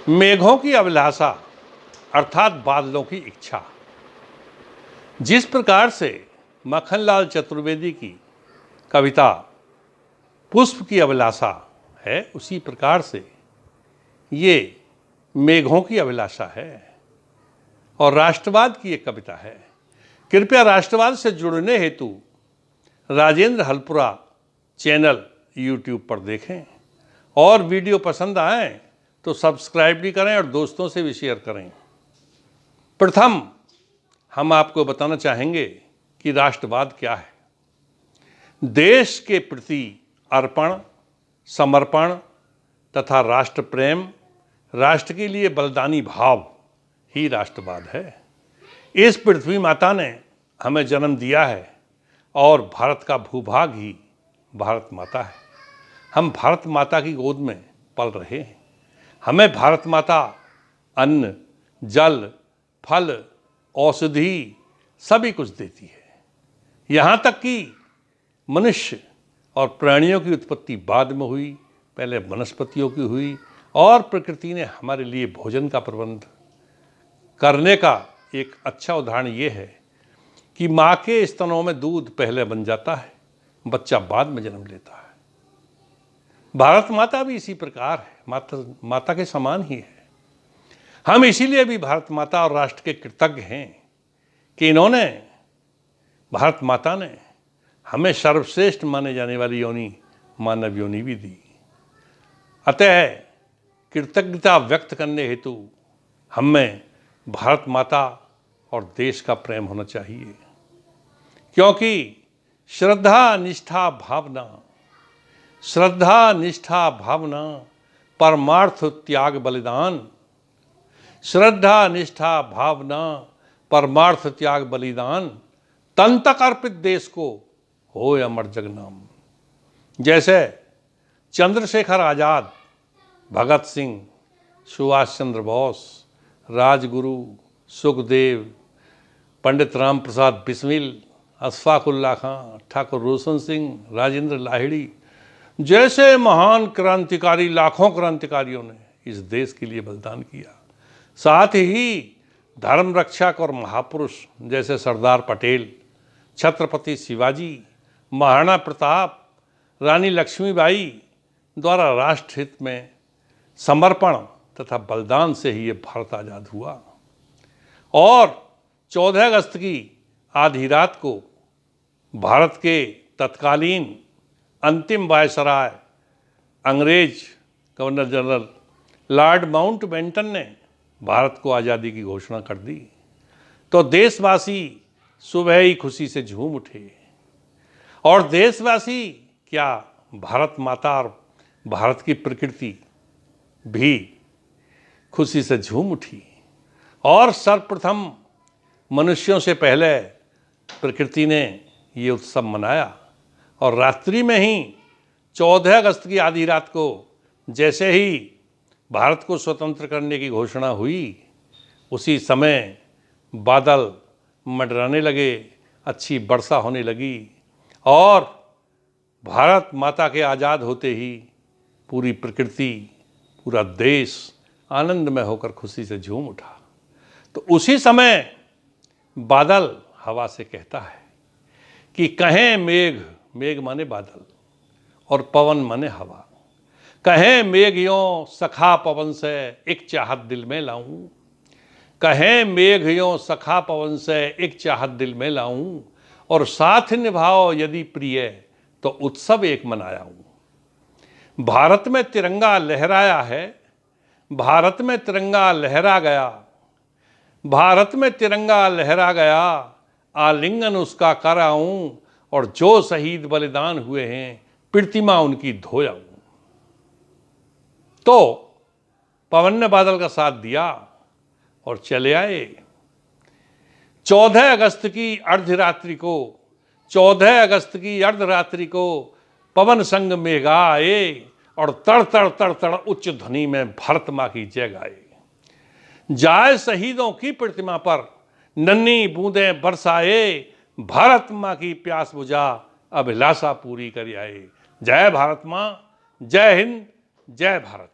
मेघों की अभिलाषा अर्थात बादलों की इच्छा। जिस प्रकार से मक्खनलाल चतुर्वेदी की कविता पुष्प की अभिलाषा है, उसी प्रकार से ये मेघों की अभिलाषा है और राष्ट्रवाद की एक कविता है। कृपया राष्ट्रवाद से जुड़ने हेतु राजेंद्र हलपुरा चैनल यूट्यूब पर देखें और वीडियो पसंद आए तो सब्सक्राइब भी करें और दोस्तों से भी शेयर करें। प्रथम हम आपको बताना चाहेंगे कि राष्ट्रवाद क्या है। देश के प्रति अर्पण, समर्पण तथा राष्ट्र प्रेम, राष्ट्र के लिए बलिदानी भाव ही राष्ट्रवाद है। इस पृथ्वी माता ने हमें जन्म दिया है और भारत का भूभाग ही भारत माता है। हम भारत माता की गोद में पल रहे हैं। हमें भारत माता अन्न, जल, फल, औषधि सभी कुछ देती है। यहाँ तक कि मनुष्य और प्राणियों की उत्पत्ति बाद में हुई, पहले वनस्पतियों की हुई और प्रकृति ने हमारे लिए भोजन का प्रबंध करने का एक अच्छा उदाहरण ये है कि माँ के स्तनों में दूध पहले बन जाता है, बच्चा बाद में जन्म लेता है। भारत माता भी इसी प्रकार है, माता के समान ही है। हम इसीलिए भी भारत माता और राष्ट्र के कृतज्ञ हैं कि इन्होंने, भारत माता ने हमें सर्वश्रेष्ठ माने जाने वाली योनि, मानव योनि भी दी। अतः कृतज्ञता व्यक्त करने हेतु हमें भारत माता और देश का प्रेम होना चाहिए, क्योंकि श्रद्धा निष्ठा भावना परमार्थ त्याग बलिदान, श्रद्धा निष्ठा भावना परमार्थ त्याग बलिदान, तन तक अर्पित देश को हो अमर जगनाम। जैसे चंद्रशेखर आजाद, भगत सिंह, सुभाष चंद्र बोस, राजगुरु, सुखदेव, पंडित राम प्रसाद बिस्मिल, अशफाक उल्लाह खां, ठाकुर रोशन सिंह, राजेंद्र लाहिड़ी जैसे महान क्रांतिकारी, लाखों क्रांतिकारियों ने इस देश के लिए बलिदान किया। साथ ही धर्म रक्षक और महापुरुष जैसे सरदार पटेल, छत्रपति शिवाजी, महाराणा प्रताप, रानी लक्ष्मीबाई द्वारा राष्ट्र हित में समर्पण तथा बलिदान से ही ये भारत आज़ाद हुआ। और 14 अगस्त की आधी रात को भारत के तत्कालीन अंतिम वायसराय अंग्रेज गवर्नर जनरल लॉर्ड माउंटबेटन ने भारत को आज़ादी की घोषणा कर दी तो देशवासी सुबह ही खुशी से झूम उठे। और देशवासी क्या, भारत माता और भारत की प्रकृति भी खुशी से झूम उठी। और सर्वप्रथम मनुष्यों से पहले प्रकृति ने ये उत्सव मनाया और रात्रि में ही 14 अगस्त की आधी रात को जैसे ही भारत को स्वतंत्र करने की घोषणा हुई, उसी समय बादल मंडराने लगे, अच्छी वर्षा होने लगी और भारत माता के आज़ाद होते ही पूरी प्रकृति, पूरा देश आनंदमय होकर खुशी से झूम उठा। तो उसी समय बादल हवा से कहता है कि कहें मेघ, मेघ माने बादल और पवन माने हवा, कहें मेघ यों सखा पवन से एक चाहत दिल में लाऊं, कहें मेघ यों सखा पवन से एक चाहत दिल में लाऊं, और साथ निभाओ यदि प्रिय तो उत्सव एक मनायाऊं। भारत में तिरंगा लहराया है, भारत में तिरंगा लहरा गया, भारत में तिरंगा लहरा गया, आलिंगन उसका कराऊं, और जो शहीद बलिदान हुए हैं प्रतिमा उनकी धोयाऊं। तो पवन ने बादल का साथ दिया और चले आए। 14 अगस्त की अर्धरात्रि को, 14 अगस्त की अर्धरात्रि को पवन संग मेघा आए और तड़ तड़ तड़ तड़ उच्च ध्वनि में भारत माँ की जय गाए। जाए शहीदों की प्रतिमा पर नन्ही बूंदें बरसाए, भारत माँ की प्यास बुझा अभिलाषा पूरी कर आए। जय भारत माँ, जय हिंद, जय भारत।